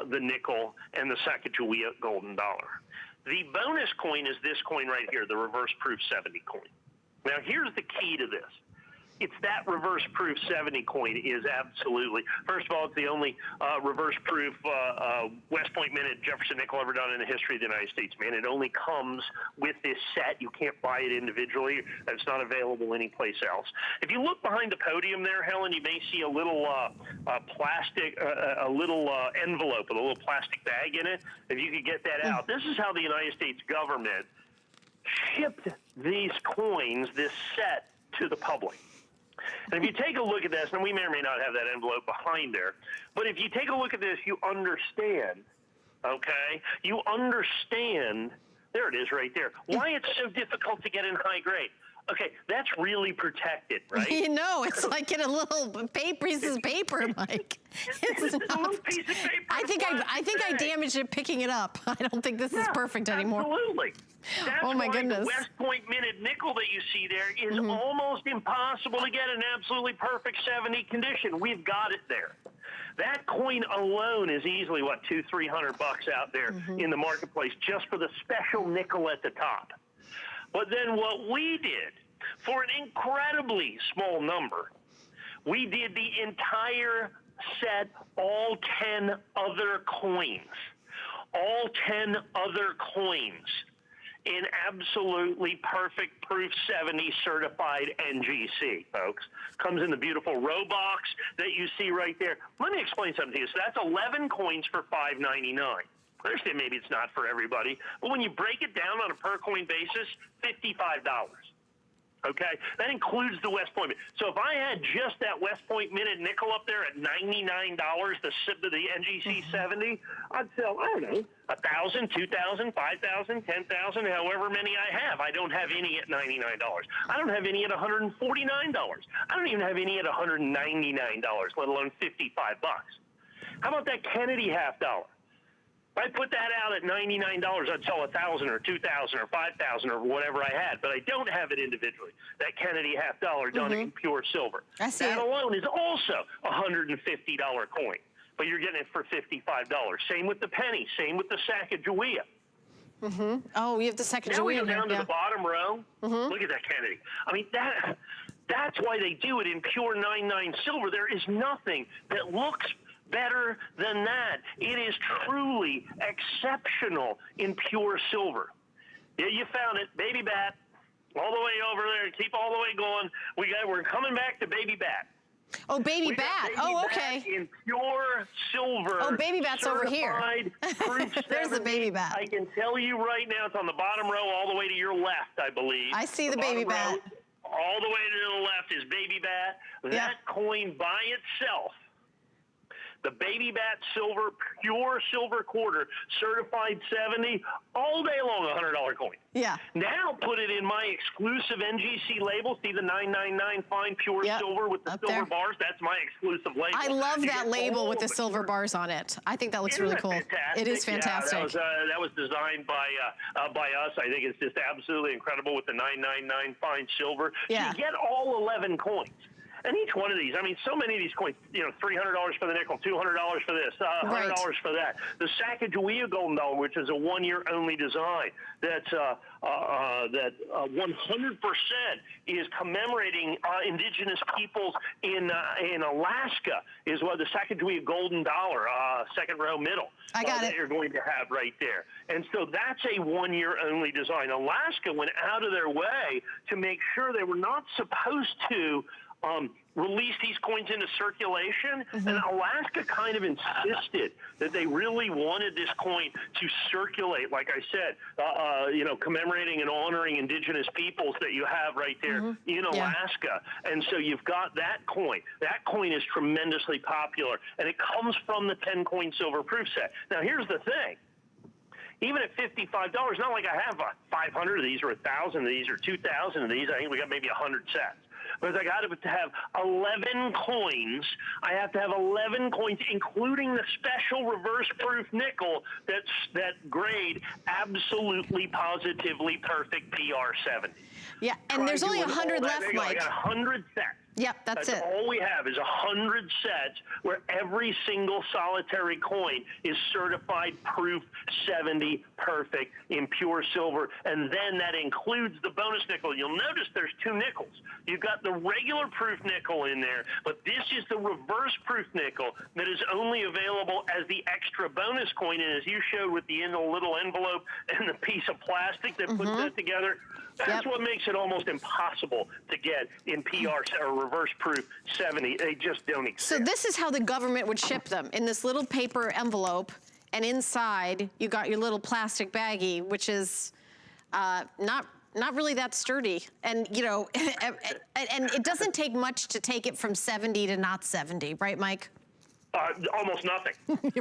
the nickel, and the Sacagawea golden dollar. The bonus coin is this coin right here, the reverse proof 70 coin. Now here's the key to this. It's that reverse proof 70 coin is absolutely, first of all, it's the only reverse proof West Point Mint Jefferson nickel ever done in the history of the United States Mint. It only comes with this set. You can't buy it individually. It's not available anyplace else. If you look behind the podium there, Helen, you may see a little plastic, a little envelope with a little plastic bag in it. If you could get that out. This is how the United States government shipped these coins, this set, to the public. And if you take a look at this, and we may or may not have that envelope behind there, but if you take a look at this, you understand, okay? You understand, there it is right there, why it's so difficult to get in high grade. Okay, that's really protected, right? You know, it's like in a little piece of paper, Mike. It's a little piece of paper. I think I damaged it picking it up. I don't think this is perfect anymore. Absolutely. That's oh my why goodness. The West Point minted nickel that you see there is almost impossible to get in absolutely perfect 70 condition. We've got it there. That coin alone is easily, what, $200-300 out there in the marketplace just for the special nickel at the top. But then what we did, for an incredibly small number, we did the entire set, all 10 other coins. All 10 other coins in absolutely perfect proof 70 certified NGC, folks. Comes in the beautiful row box that you see right there. Let me explain something to you. So that's 11 coins for $5.99. I understand maybe it's not for everybody, but when you break it down on a per coin basis, $55. Okay, that includes the West Point Mint. So if I had just that West Point minted nickel up there at $99, the NGC 70, I'd sell, I don't know, 1,000, 2,000, 5,000, 10,000, however many I have. I don't have any at $99. I don't have any at $149. I don't even have any at $199, let alone $55. How about that Kennedy half dollar? If I put that out at $99, I'd sell 1,000 or 2,000 or 5,000 or whatever I had, but I don't have it individually. That Kennedy half dollar done in pure silver. That alone is also a $150 coin, but you're getting it for $55. Same with the penny. Same with the Sacagawea. Oh, you have the Sacagawea. Now we go down to the bottom row. Look at that Kennedy. I mean, that's why they do it in pure 99 silver. There is nothing that looks better than that. It is truly exceptional in pure silver. Yeah, you found it, Baby Bat, all the way over there. Keep all the way going. We're coming back to Baby Bat. Oh, Baby Bat. Oh, okay. In pure silver. Oh, Baby Bat's over here. There's the Baby Bat. I can tell you right now, it's on the bottom row all the way to your left, I believe. I see the Baby Bat. all the way to the left is Baby Bat. Yeah. That coin by itself, the Baby Bat silver, pure silver quarter, certified 70, all day long, $100 coin. Yeah. Now put it in my exclusive NGC label. See the 999 fine pure Yep, silver with the up silver there. bars? That's my exclusive label. I love You that get label all with the of it. silver bars on it. I think that looks Isn't really that cool. fantastic? It is fantastic. Yeah, that was designed by us. I think it's just absolutely incredible with the 999 fine silver. Yeah. So you get all 11 coins. And each one of these, I mean, so many of these coins, $300 for the nickel, $200 for this, $100 Right. for that. The Sacagawea Golden Dollar, which is a one-year only design, that's that 100% is commemorating indigenous peoples in Alaska, is what the Sacagawea Golden Dollar, second row middle. I got it. That you're going to have right there. And so that's a one-year only design. Alaska went out of their way to make sure they were not supposed to release these coins into circulation, and Alaska kind of insisted that they really wanted this coin to circulate, like I said, commemorating and honoring indigenous peoples that you have right there in Alaska. And so you've got that coin. That coin is tremendously popular, and it comes from the 10-coin silver proof set. Now, here's the thing. Even at $55, not like I have 500 of these or 1,000 of these or 2,000 of these. I think we got maybe 100 sets. But I got to have 11 coins. I have to have 11 coins, including the special reverse proof nickel that grade absolutely, positively perfect PR70. Yeah, and there's only 100 left, Mike. I got 100 sets. Yep, that's it. All we have is 100 sets where every single solitary coin is certified proof 70 perfect in pure silver, and then that includes the bonus nickel. You'll notice there's two nickels. You've got the regular proof nickel in there, but this is the reverse proof nickel that is only available as the extra bonus coin, and as you showed with the little envelope and the piece of plastic that puts that together, that's what makes it almost impossible to get in PR or reverse proof 70. They just don't exist. So this is how the government would ship them, in this little paper envelope, and inside you got your little plastic baggie, which is not really that sturdy. And, and it doesn't take much to take it from 70 to not 70, right, Mike? Almost nothing.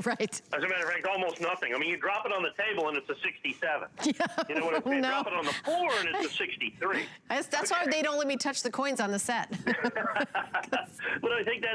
Right. As a matter of fact, almost nothing. I mean, you drop it on the table and it's a 67. Yeah. You know what I'm saying? Drop it on the floor and it's a 63. That's why they don't let me touch the coins on the set. But I think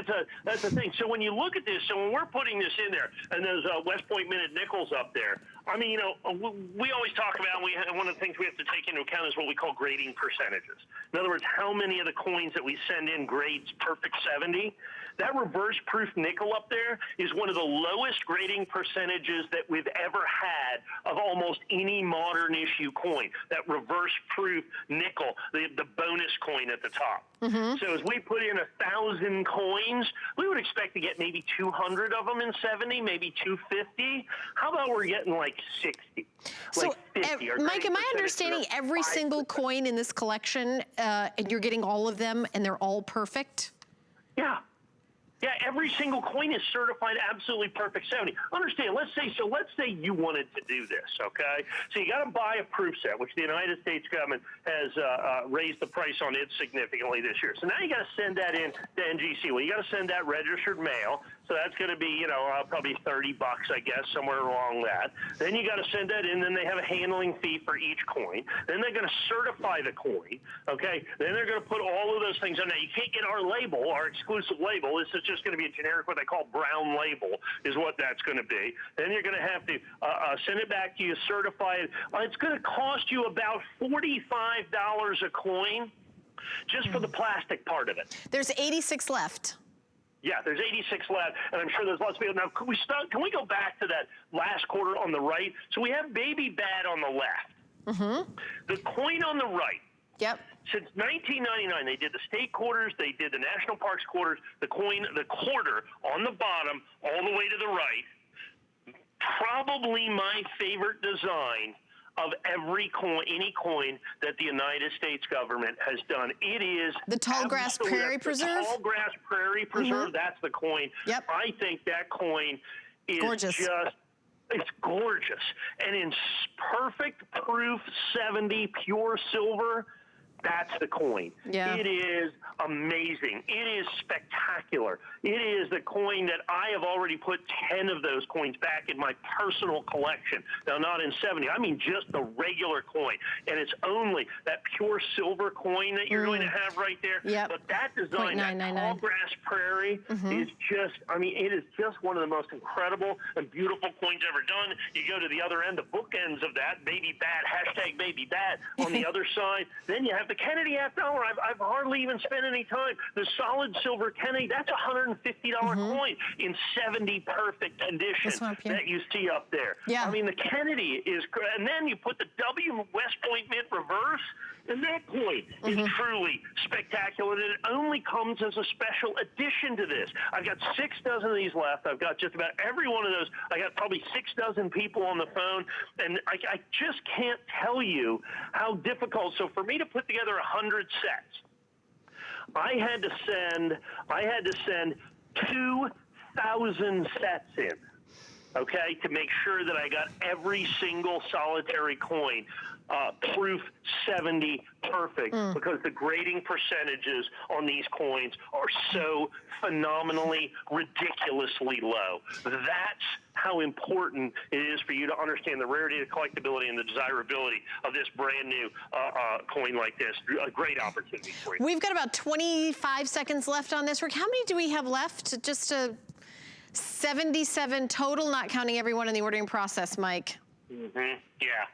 that's the thing. So when you look at this, so when we're putting this in there, and those West Point Minute nickels up there, I mean, we always talk about, one of the things we have to take into account is what we call grading percentages. In other words, how many of the coins that we send in grades perfect 70. That reverse proof nickel up there is one of the lowest grading percentages that we've ever had of almost any modern issue coin. That reverse proof nickel, the bonus coin at the top. So as we put in 1,000 coins, we would expect to get maybe 200 of them in 70, maybe 250. How about we're getting like 60? So, like 50. Mike, am I understanding every single coin in this collection, and you're getting all of them, and they're all perfect? Yeah. Yeah, every single coin is certified absolutely perfect 70. Understand, let's say you wanted to do this, okay? So you got to buy a proof set, which the United States government has raised the price on it significantly this year. So now you got to send that in to NGC. Well, you got to send that registered mail. So that's going to be, probably $30, I guess, somewhere along that. Then you got to send that in. Then they have a handling fee for each coin. Then they're going to certify the coin, okay? Then they're going to put all of those things on there. You can't get our label, our exclusive label. This is just going to be a generic, what they call brown label, is what that's going to be. Then you're going to have to send it back to you, certify it. It's going to cost you about $45 a coin just for the plastic part of it. There's 86 left. Yeah, there's 86 left, and I'm sure there's lots of people. Now, can we go back to that last quarter on the right? So we have Baby Bat on the left. The coin on the right. Yep. Since 1999, they did the state quarters, they did the national parks quarters, the quarter on the bottom, all the way to the right. Probably my favorite design of any coin that the United States government has done. It is the Tallgrass Prairie Preserve. Tallgrass Prairie Preserve. That's the coin. Yep. I think that coin is gorgeous. It's gorgeous, and in perfect proof 70 pure silver. That's the coin. Yeah. It is amazing. It is spectacular. It is the coin that I have already put 10 of those coins back in my personal collection. Now, not in 70. I mean just the regular coin. And it's only that pure silver coin that you're going to have right there. Yep. But that design, that tall grass prairie, is just, I mean, it is just one of the most incredible and beautiful coins ever done. You go to the other end, the bookends of that, baby bat, hashtag baby bat on the other side. Then you have the Kennedy $50. I've hardly even spent any time. The solid silver Kennedy, that's a $150 coin in 70 perfect condition that you see up there. Yeah. I mean, the Kennedy is, and then you put the W West Point Mint reverse, and that coin is truly spectacular. And it only comes as a special addition to this. I've got 6 dozen of these left. I've got just about every one of those. I got probably 6 dozen people on the phone, and I just can't tell you how difficult. So for me to put together 100 sets, I had to send 2,000 sets in, okay, to make sure that I got every single solitary coin proof 70 perfect, because the grading percentages on these coins are so phenomenally, ridiculously low. That's how important it is for you to understand the rarity, the collectability, and the desirability of this brand new coin like this. A great opportunity for you. We've got about 25 seconds left on this, Rick. How many do we have left? Just 77 total, not counting everyone in the ordering process, Mike. Yeah,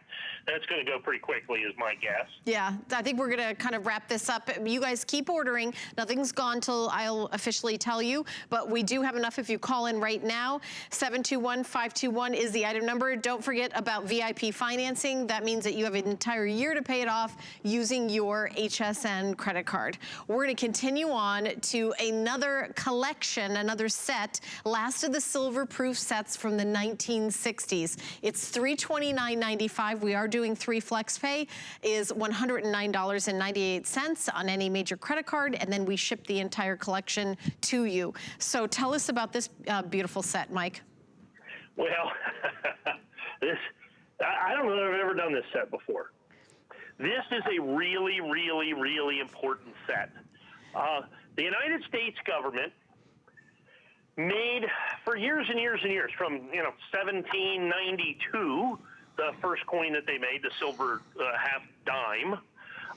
that's going to go pretty quickly is my guess. Yeah, I think we're going to kind of wrap this up. You guys keep ordering. Nothing's gone till I'll officially tell you, but we do have enough if you call in right now. 721-521 is the item number. Don't forget about VIP financing. That means that you have an entire year to pay it off using your HSN credit card. We're going to continue on to another collection, another set, last of the silver proof sets from the 1960s. It's $329.95. We are doing 3 flex pay, is $109.98 on any major credit card, and then we ship the entire collection to you. So tell us about this beautiful set, Mike. Well, I don't know that I've ever done this set before. This is a really, really, really important set. The United States government made, for years and years and years, from 1792, the first coin that they made, the silver half dime,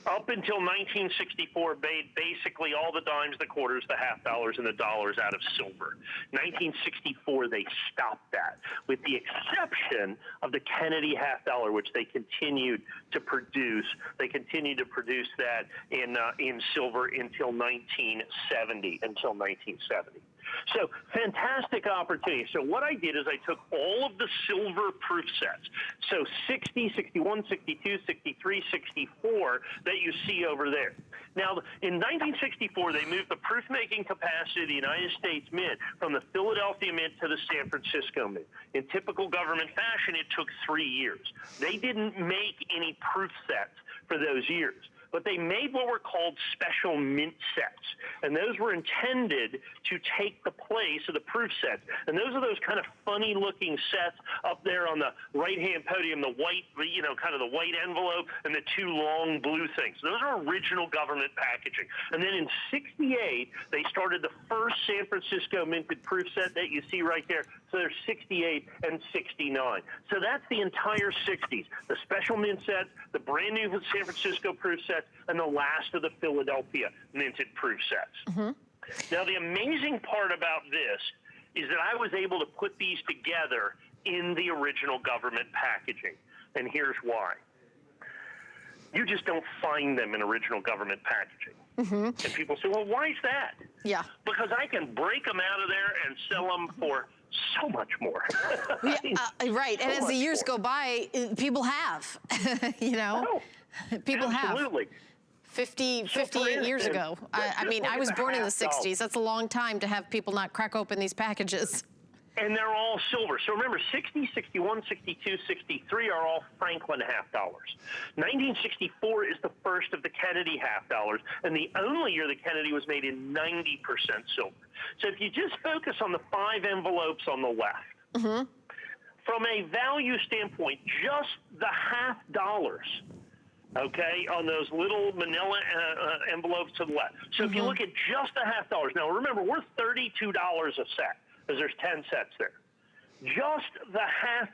up until 1964, made basically all the dimes, the quarters, the half dollars, and the dollars out of silver. 1964, they stopped that, with the exception of the Kennedy half dollar, which they continued to produce. They continued to produce that in silver until 1970. So fantastic opportunity. So what I did is I took all of the silver proof sets, so 60, 61, 62, 63, 64 that you see over there. Now, in 1964, they moved the proof-making capacity of the United States Mint from the Philadelphia Mint to the San Francisco Mint. In typical government fashion, it took 3 years. They didn't make any proof sets for those years, but they made what were called special mint sets. And those were intended to take the place of the proof sets. And those are those kind of funny looking sets up there on the right-hand podium, the white, kind of the white envelope and the 2 long blue things. Those are original government packaging. And then in 68, they started the first San Francisco minted proof set that you see right there. So there's 68 and 69. So that's the entire 60s. The special mint sets, the brand new San Francisco proof sets, and the last of the Philadelphia minted proof sets. Now, the amazing part about this is that I was able to put these together in the original government packaging. And here's why. You just don't find them in original government packaging. And people say, well, why is that? Yeah. Because I can break them out of there and sell them for so much more. Right, and as the years go by, people have, people have. Absolutely. 58 years ago. I mean, I was born in the 60s. That's a long time to have people not crack open these packages. And they're all silver. So remember, 60, 61, 62, 63 are all Franklin half dollars. 1964 is the first of the Kennedy half dollars, and the only year the Kennedy was made in 90% silver. So if you just focus on the 5 envelopes on the left, from a value standpoint, just the half dollars okay, on those little manila envelopes to the left. So if you look at just the $half, now remember, we're $32 a set, because there's 10 sets there. Just the $half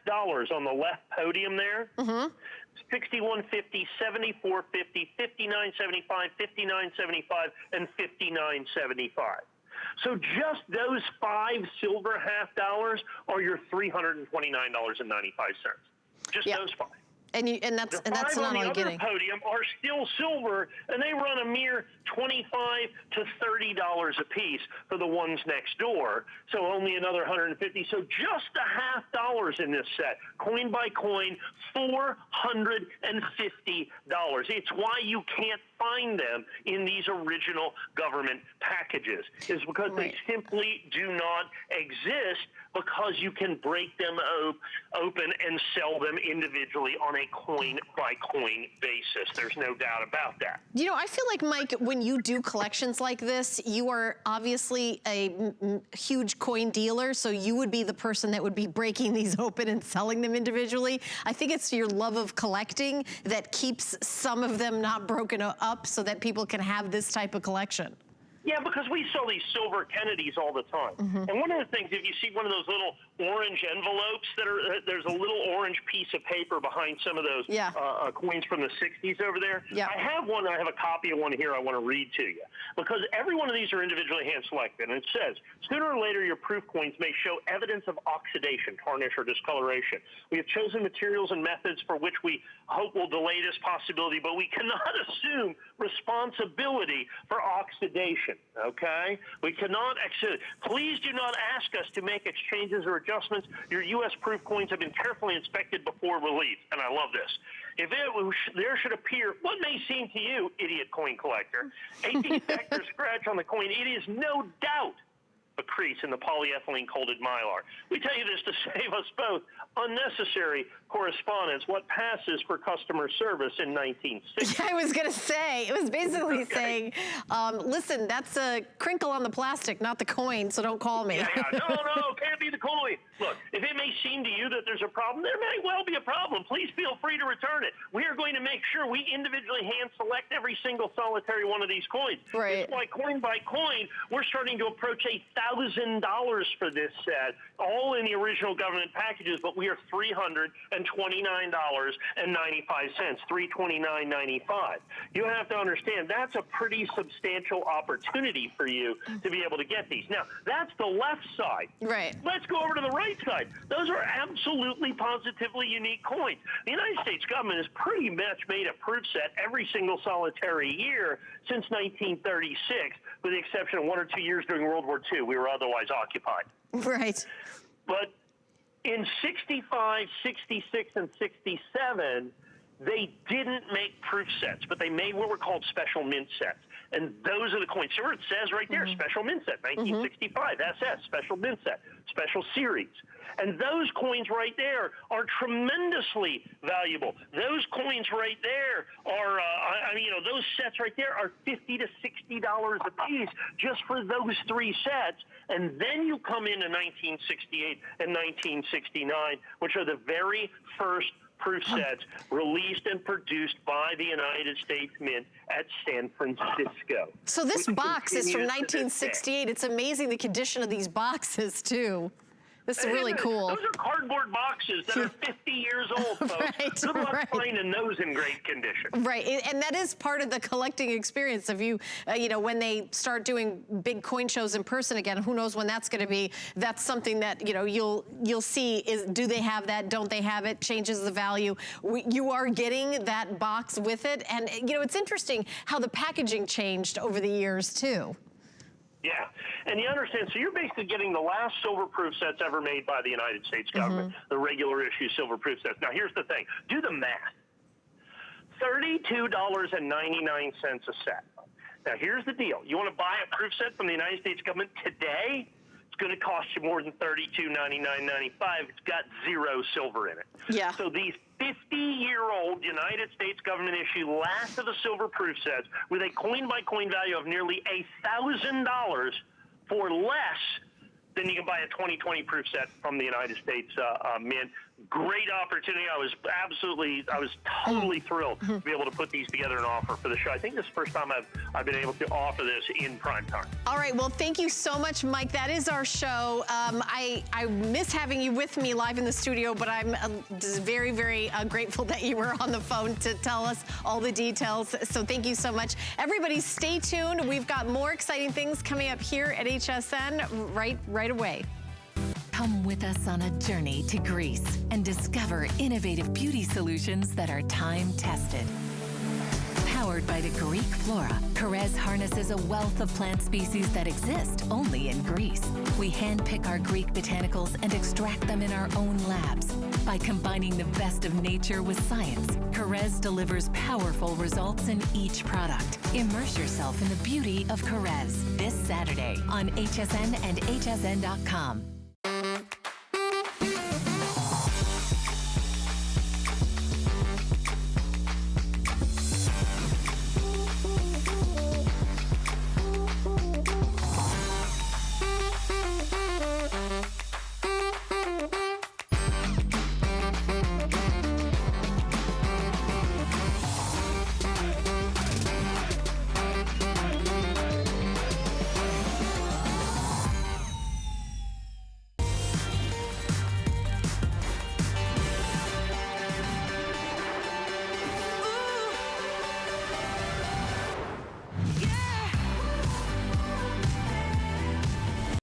on the left podium there, $61.50, $74.50, $59.75, $59.75, and $59.75. So just those 5 silver $half are your $329.95. Just those 5. And that's the not 5 on the only other getting podium are still silver, and they run a mere $25 to $30 a piece for the ones next door. So only another $150. So just the $half in this set, coin by coin, $450. It's why you can't find them in these original government packages, is because they simply do not exist, because you can break them open and sell them individually on a coin-by-coin basis. There's no doubt about that. You know, I feel like, Mike, when you do collections like this, you are obviously a huge coin dealer, so you would be the person that would be breaking these open and selling them individually. I think it's your love of collecting that keeps some of them not broken up so that people can have this type of collection. Yeah, because we sell these silver Kennedys all the time. And one of the things, if you see one of those little orange envelopes there's a little orange piece of paper behind some of those coins from the 60s over there. Yeah. I have a copy of one here I want to read to you, because every one of these are individually hand selected. And it says, sooner or later your proof coins may show evidence of oxidation, tarnish, or discoloration. We have chosen materials and methods for which we hope will delay this possibility, but we cannot assume responsibility for oxidation, okay? We cannot accept. Please do not ask us to make exchanges or adjustments. Your U.S. proof coins have been carefully inspected before release, and I love this. If there should appear what may seem to you, idiot coin collector, a defect or scratch on the coin, it is no doubt a crease in the polyethylene coated mylar. We tell you this to save us both unnecessary correspondence. What passes for customer service in 1960? I was going to say, it was basically saying, listen, that's a crinkle on the plastic, not the coin, so don't call me. No, can't be the coin. Look, if it may seem to you that there's a problem, there may well be a problem. Please feel free to return it. We are going to make sure we individually hand select every single solitary one of these coins. Right. It's why coin by coin, we're starting to approach $1,000 for this set, all in the original government packages, but we are $329.95, $329.95. You have to understand that's a pretty substantial opportunity for you to be able to get these. Now, that's the left side. Right. Let's go over to the right side. Those are absolutely positively unique coins. The United States government has pretty much made a proof set every single solitary year since 1936, with the exception of 1 or 2 years during World War II. We were otherwise occupied. Right. But in 65, 66, and 67, they didn't make proof sets, but they made what were called special mint sets. And those are the coins. So it says right there, special mint set, 1965, SS, special mint set, special series. And those coins right there are tremendously valuable. Those coins right there are, those sets right there are $50 to $60 a piece just for those 3 sets. And then you come into 1968 and 1969, which are the very first proof sets released and produced by the United States Mint at San Francisco. So this box is from 1968. It's amazing the condition of these boxes, too. This is really cool. Those are cardboard boxes that are 50 years old, folks. Right, Good luck finding those in great condition. Right, and that is part of the collecting experience. If you, when they start doing big coin shows in person again, who knows when that's going to be? That's something that you'll see is, do they have that? Don't they have it? Changes the value. You are getting that box with it, and it's interesting how the packaging changed over the years too. Yeah, and you understand, so you're basically getting the last silver proof sets ever made by the United States government, the regular issue silver proof sets. Now, here's the thing. Do the math. $32.99 a set. Now, here's the deal. You want to buy a proof set from the United States government today? It's going to cost you more than $32.99.95. It's got 0 silver in it. Yeah. So these 50-year-old United States government issue last of the silver proof sets with a coin-by-coin value of nearly $1,000 for less than you can buy a 2020 proof set from the United States Mint Great opportunity. I was totally thrilled to be able to put these together and offer for the show. I think this is the first time I've been able to offer this in prime time. All right, well, thank you so much, Mike. That is our show. I miss having you with me live in the studio, but I'm just very, very grateful that you were on the phone to tell us all the details. So thank you so much. Everybody stay tuned. We've got more exciting things coming up here at HSN right away. Come with us on a journey to Greece and discover innovative beauty solutions that are time-tested. Powered by the Greek flora, Carrez harnesses a wealth of plant species that exist only in Greece. We handpick our Greek botanicals and extract them in our own labs. By combining the best of nature with science, Carrez delivers powerful results in each product. Immerse yourself in the beauty of Carrez this Saturday on HSN and hsn.com.